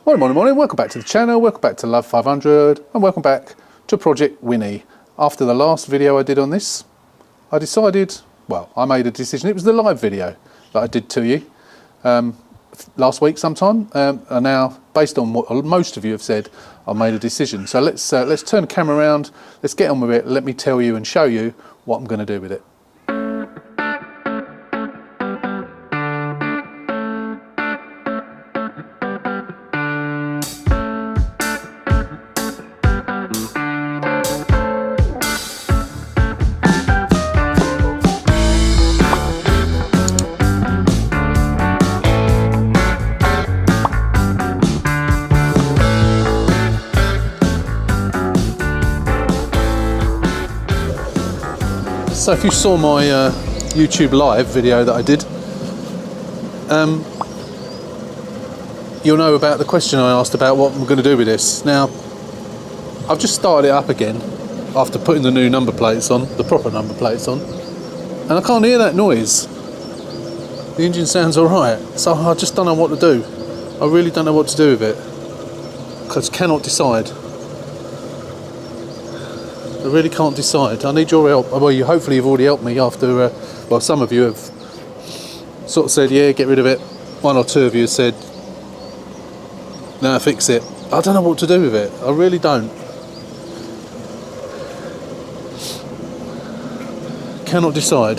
Morning, welcome back to the channel, welcome back to Love 500 and welcome back to Project Winnie. After the last video I did on this, I decided, well, I made a decision. It was the live video that I did to you last week sometime, and now based on what most of you have said, I made a decision. So let's turn the camera around, let's get on with it, let me tell you and show you what I'm going to do with it. So if you saw my YouTube live video that I did, you'll know about the question I asked about what I'm going to do with this. Now, I've just started it up again after putting the new number plates on, the proper number plates on, and I can't hear that noise. The engine sounds alright, so I just don't know what to do. I really don't know what to do with it. I just cannot decide. I really can't decide. I need your help. Well, hopefully you've already helped me after, well, some of you have sort of said, yeah, get rid of it. One or two of you have said, no, fix it. I don't know what to do with it. I really don't. Cannot decide.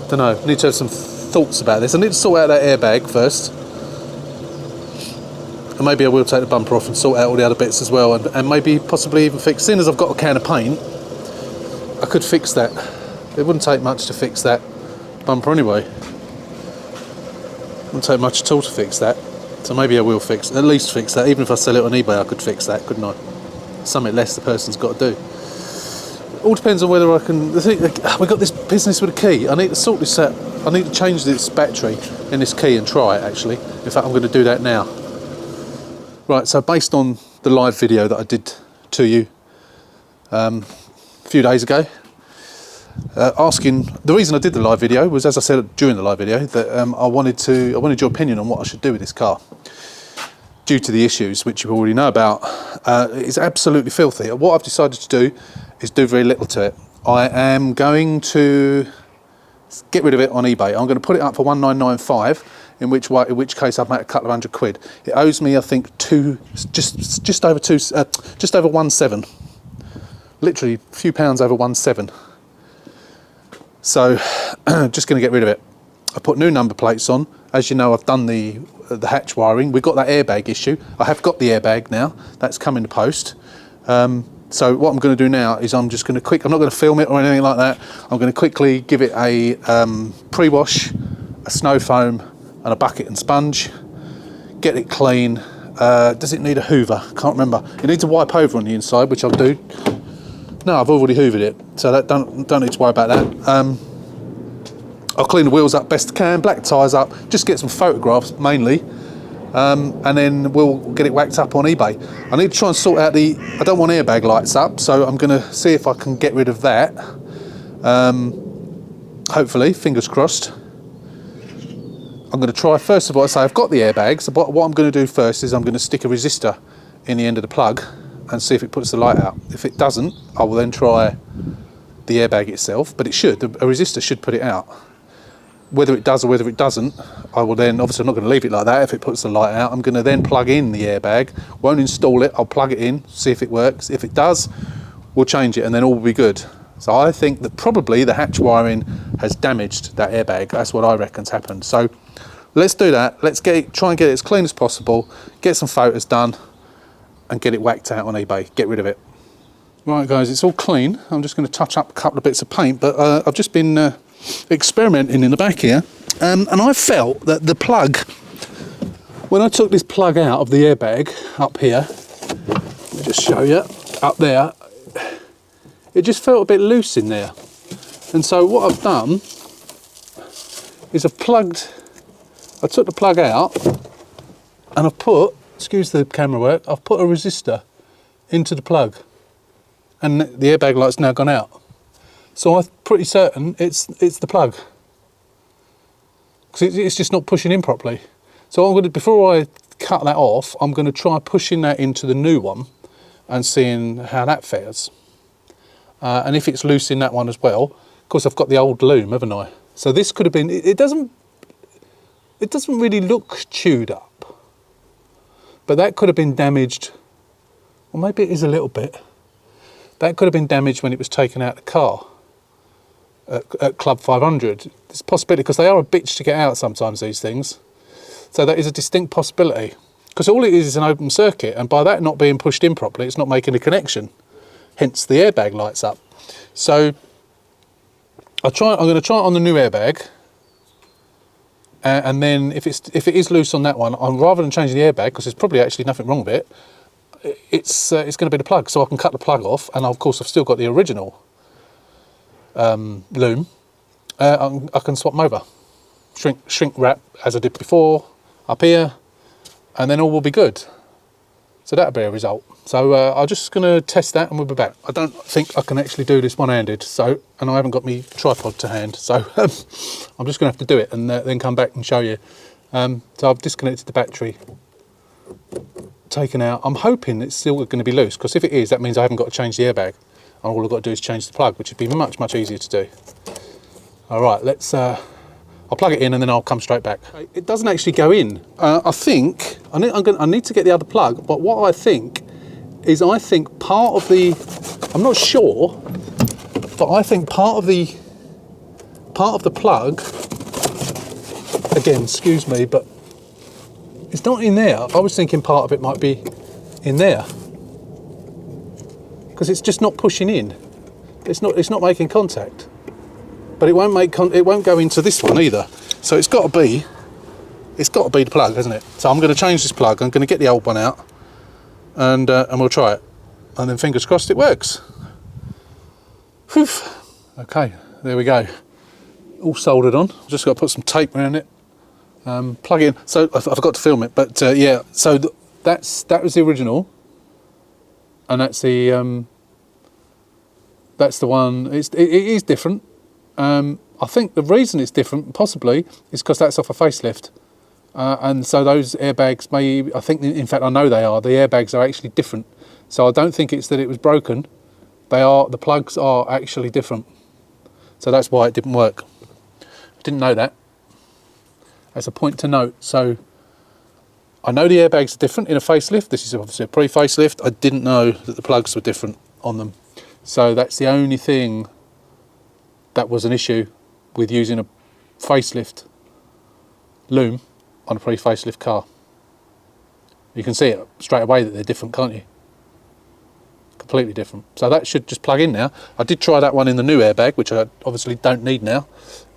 Don't know. Need to have some thoughts about this. I need to sort out that airbag first. And maybe I will take the bumper off and sort out all the other bits as well, and maybe possibly even fix, seeing as I've got a can of paint, I could fix that. It wouldn't take much to fix that bumper anyway. Wouldn't take much at all to fix that. So maybe I will at least fix that. Even if I sell it on eBay, I could fix that, couldn't I? Something less the person's got to do. It all depends on whether I can. We've got this business with a key. I need to sort this out. I need to change this battery in this key and try it actually. In fact, I'm going to do that now. Right, so based on the live video that I did to you a few days ago, the reason I did the live video was, as I said during the live video, that I wanted your opinion on what I should do with this car, due to the issues which you already know about. It's absolutely filthy. What I've decided to do is do very little to it. I am going to get rid of it on eBay. I'm going to put it up for 1995. In which case I've made a couple of £100. It owes me, I think, just over 1.7. Literally a few pounds over 1.7. So just going to get rid of it. I put new number plates on. As you know, I've done the hatch wiring. We've got that airbag issue. I have got the airbag now. That's come in the post. So what I'm going to do now is I'm not going to film it or anything like that. I'm going to quickly give it a pre-wash, a snow foam, and a bucket and sponge, get it clean. Does it need a hoover? Can't remember. It needs a wipe over on the inside, which I'll do. No, I've already hoovered it, so that don't need to worry about that. I'll clean the wheels up best I can, black tyres up, just get some photographs mainly, and then we'll get it whacked up on eBay. I need to try and sort out I don't want airbag lights up, so I'm going to see if I can get rid of that. Hopefully, fingers crossed. I'm going to try, first of all, I've got the airbags, but what I'm going to do first is I'm going to stick a resistor in the end of the plug and see if it puts the light out. If it doesn't, I will then try the airbag itself, but a resistor should put it out. Whether it does or whether it doesn't, I will then, obviously I'm not going to leave it like that if it puts the light out. I'm going to then plug in the airbag, won't install it, I'll plug it in, see if it works. If it does, we'll change it and then all will be good. So I think that probably the hatch wiring has damaged that airbag. That's what I reckon's happened. So let's do that. Let's try and get it as clean as possible, get some photos done, and get it whacked out on eBay. Get rid of it. Right, guys, it's all clean. I'm just going to touch up a couple of bits of paint, but I've just been experimenting in the back here, and I felt that the plug, when I took this plug out of the airbag up here, let me just show you, up there, it just felt a bit loose in there. And so what I've done is I took the plug out and I've put, excuse the camera work, I've put a resistor into the plug and the airbag light's now gone out. So I'm pretty certain it's the plug, because it's just not pushing in properly. So I'm going to, before I cut that off, I'm going to try pushing that into the new one and seeing how that fares. And if it's loose in that one as well, of course I've got the old loom, haven't I? So this could have been, it doesn't really look chewed up, but that could have been damaged, or maybe it is a little bit. That could have been damaged when it was taken out of the car at Club 500. It's a possibility, because they are a bitch to get out sometimes, these things. So that is a distinct possibility, because all it is an open circuit, and by that not being pushed in properly, it's not making a connection. Hence the airbag lights up. So I'm going to try it on the new airbag, and then if it is loose on that one, rather than changing the airbag, because there's probably actually nothing wrong with it, it's going to be the plug. So I can cut the plug off, and of course I've still got the original loom. I can swap them over, shrink wrap as I did before up here, and then all will be good. So that'll be a result. So I'm just going to test that and we'll be back. I don't think I can actually do this one-handed, and I haven't got my tripod to hand, so I'm just going to have to do it and then come back and show you. So I've disconnected the battery, taken out. I'm hoping it's still going to be loose, because if it is, that means I haven't got to change the airbag. And all I've got to do is change the plug, which would be much, much easier to do. All right, let's... I'll plug it in and then I'll come straight back. It doesn't actually go in. I think I need to get the other plug, but what I think is part of the, I'm not sure, but I think part of the plug, again, excuse me, but it's not in there. I was thinking part of it might be in there, because it's just not pushing in. It's not making contact. But it won't go into this one either. So it's got to be the plug, hasn't it? So I'm going to change this plug. I'm going to get the old one out, and we'll try it. And then fingers crossed it works. Whew. Okay, there we go. All soldered on. I've just got to put some tape around it. Plug it in. So I forgot to film it, but yeah. So that was the original, and that's the one. It is different. I think the reason it's different, possibly, is because that's off a facelift. And so those airbags I think, in fact, I know they are. The airbags are actually different. So I don't think it's that it was broken. The plugs are actually different. So that's why it didn't work. I didn't know that. That's a point to note. So I know the airbags are different in a facelift. This is obviously a pre-facelift. I didn't know that the plugs were different on them. So that's the only thing that was an issue with using a facelift loom on a pre-facelift car. You can see it straight away that they're different, can't you? Completely different. So that should just plug in now. I did try that one in the new airbag, which I obviously don't need now,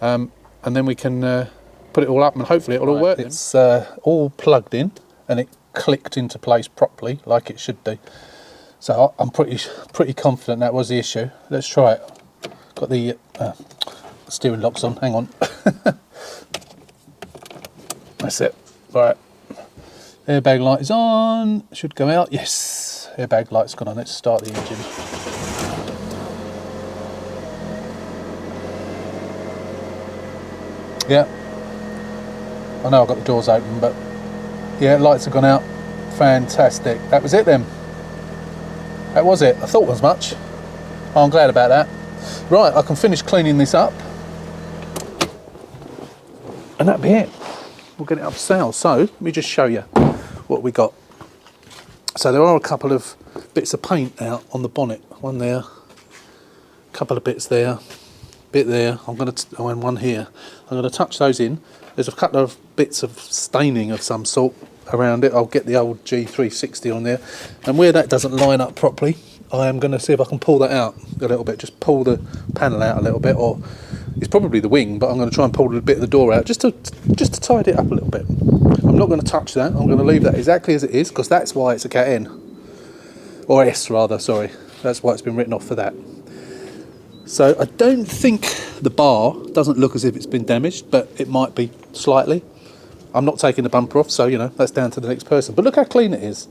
and then we can put it all up and hopefully it'll all work. It's all plugged in and it clicked into place properly like it should do. So I'm pretty confident that was the issue. Let's try it. Got the steering locks on, hang on. That's it. Right. Airbag light is on, should go out. Yes, airbag light's gone on. Let's start the engine. Yeah. I know I've got the doors open, but yeah, lights have gone out. Fantastic. That was it then. That was it. I thought as much. Oh, I'm glad about that. Right, I can finish cleaning this up, and that'll be it. We'll get it up for sale. So let me just show you what we got. So there are a couple of bits of paint out on the bonnet. One there, a couple of bits there, bit there. And one here. I'm going to touch those in. There's a couple of bits of staining of some sort around it. I'll get the old G360 on there, and where that doesn't line up properly, I am going to see if I can pull that out a little bit, just pull the panel out a little bit, or it's probably the wing, but I'm going to try and pull a bit of the door out just to tidy it up a little bit. I'm not going to touch that. I'm going to leave that exactly as it is, because that's why it's a Cat N, or S rather, sorry. That's why it's been written off for that. So I don't think the bar doesn't look as if it's been damaged, but it might be slightly. I'm not taking the bumper off, so you know, that's down to the next person. But look how clean it is.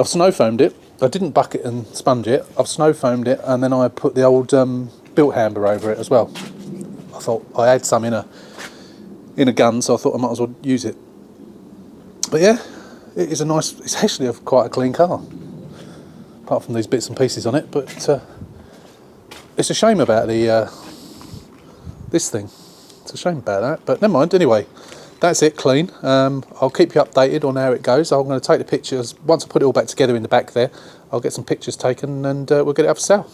I've snow foamed it. I didn't bucket and sponge it. I've snow foamed it, and then I put the old built hamper over it as well. I thought I had some in in a gun, so I thought I might as well use it. But yeah, it is a nice, it's actually quite a clean car, apart from these bits and pieces on it, but it's a shame about the this thing. It's a shame about that, but never mind. Anyway, that's it, clean. I'll keep you updated on how it goes. I'm going to take the pictures, once I put it all back together in the back there, I'll get some pictures taken and we'll get it up for sale.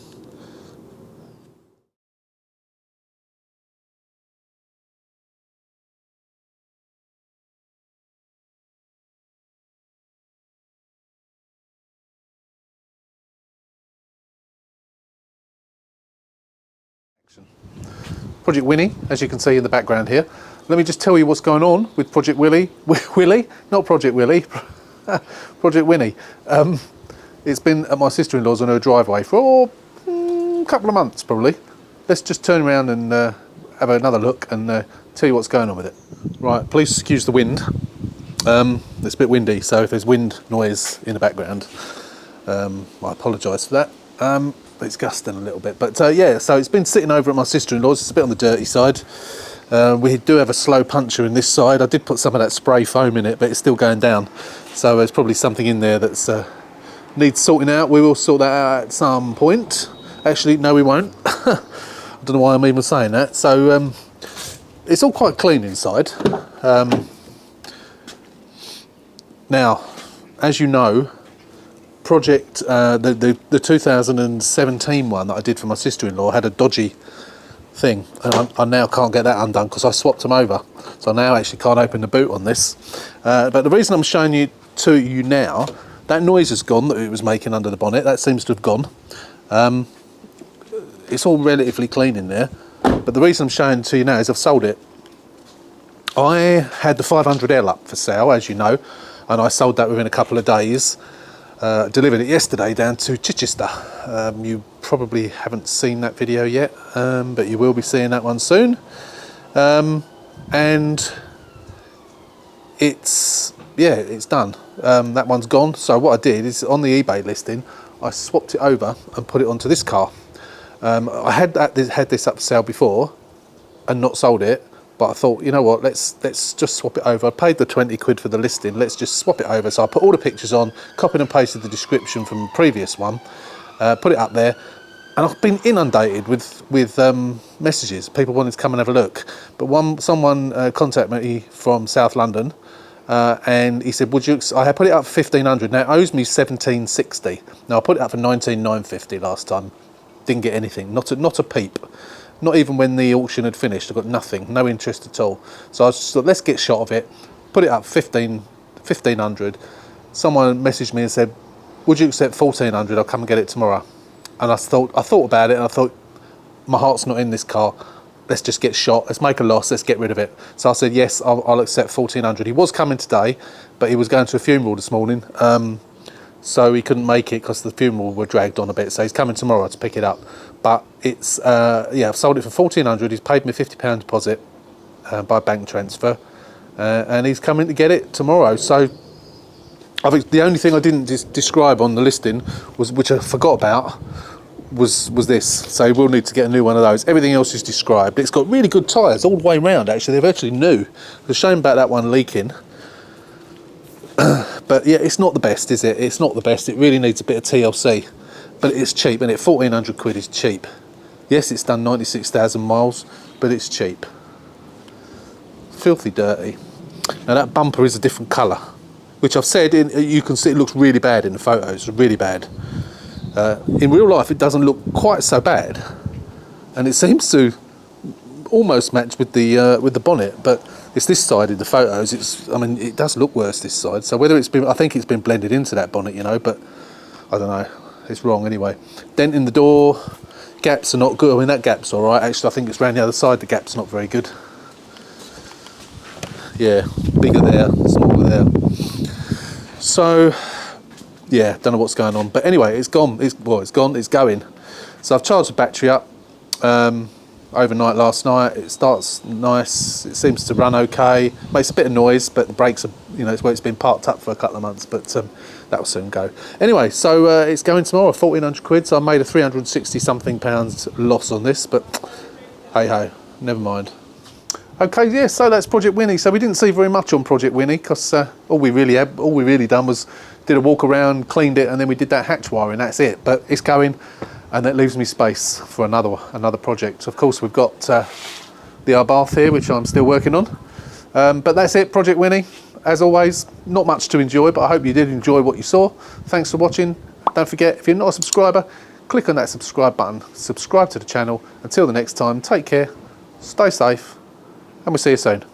Project Winnie, as you can see in the background here. Let me just tell you what's going on with Project Willie. Willie? Not Project Willie. Project Winnie. It's been at my sister-in-law's on her driveway for a couple of months probably. Let's just turn around and have another look and tell you what's going on with it. Right, please excuse the wind. It's a bit windy, so if there's wind noise in the background, I apologise for that. But it's gusting a little bit. But yeah, so it's been sitting over at my sister-in-law's. It's a bit on the dirty side. We do have a slow puncher in this side. I did put some of that spray foam in it, but it's still going down. So there's probably something in there that's needs sorting out. We will sort that out at some point. Actually, no, we won't. I don't know why I'm even saying that. So it's all quite clean inside. Now, as you know, project the 2017 one that I did for my sister-in-law had a dodgy thing, and I now can't get that undone because I swapped them over, so I now actually can't open the boot on this. But the reason I'm showing you to you now, that noise has gone that it was making under the bonnet. That seems to have gone. It's all relatively clean in there, but the reason I'm showing to you now is I've sold it. I had the 500L up for sale, as you know, and I sold that within a couple of days. Delivered it yesterday down to Chichester. You probably haven't seen that video yet, but you will be seeing that one soon. And it's done. That one's gone. So what I did is on the eBay listing, I swapped it over and put it onto this car. I had this up for sale before and not sold it. But I thought, you know what, let's just swap it over. I paid the 20 quid for the listing, let's just swap it over. So I put all the pictures on, copied and pasted the description from the previous one, put it up there, and I've been inundated with messages, people wanting to come and have a look. But someone contacted me from South London, and he said, I had put it up for 1,500, now it owes me 1,760. Now I put it up for 19,950 last time, didn't get anything, not a peep. Not even when the auction had finished, I got nothing, no interest at all. So I just thought, let's get shot of it, put it up 1,500. Someone messaged me and said, would you accept 1,400? I'll come and get it tomorrow. And I thought about it, and I thought, my heart's not in this car. Let's just get shot, let's make a loss, let's get rid of it. So I said, yes, I'll accept 1,400. He was coming today, but he was going to a funeral this morning. So he couldn't make it because the funeral were dragged on a bit. So he's coming tomorrow to pick it up. But it's, I've sold it for 1,400. He's paid me a £50 deposit by bank transfer. And he's coming to get it tomorrow. So I think the only thing I didn't describe on the listing, which I forgot about, was this. So we'll need to get a new one of those. Everything else is described. It's got really good tyres all the way round, actually. They're virtually new. The shame about that one leaking. But yeah, it's not the best, is it? It's not the best. It really needs a bit of TLC. But it's cheap, and 1,400 quid is cheap. Yes, it's done 96,000 miles, but it's cheap. Filthy dirty. Now that bumper is a different colour, which I've said, you can see it looks really bad in the photos, really bad. In real life, it doesn't look quite so bad, and it seems to almost match with the bonnet, but it's this side in the photos. It does look worse this side. So whether I think it's been blended into that bonnet, you know, but I don't know. It's wrong anyway. Dent in the door, gaps are not good. I mean, that gap's all right. Actually, I think it's round the other side. The gap's not very good. Yeah, bigger there, smaller there. So, yeah, don't know what's going on. But anyway, it's gone. It's gone. It's going. So I've charged the battery up overnight last night. It starts nice. It seems to run okay. Makes a bit of noise, but the brakes are, it's where it's been parked up for a couple of months. But that will soon go. Anyway, so it's going tomorrow, 1,400 quid. So I made a 360 something pounds loss on this, but hey ho, never mind. Okay, yeah, so that's Project Winnie. So we didn't see very much on Project Winnie because all we really done was did a walk around, cleaned it, and then we did that hatch wiring. That's it. But it's going, and that leaves me space for another project. Of course, we've got the air bath here, which I'm still working on. But that's it, Project Winnie. As always, not much to enjoy, but I hope you did enjoy what you saw. Thanks for watching. Don't forget, if you're not a subscriber, click on that subscribe button. Subscribe to the channel. Until the next time, take care, stay safe, and we'll see you soon.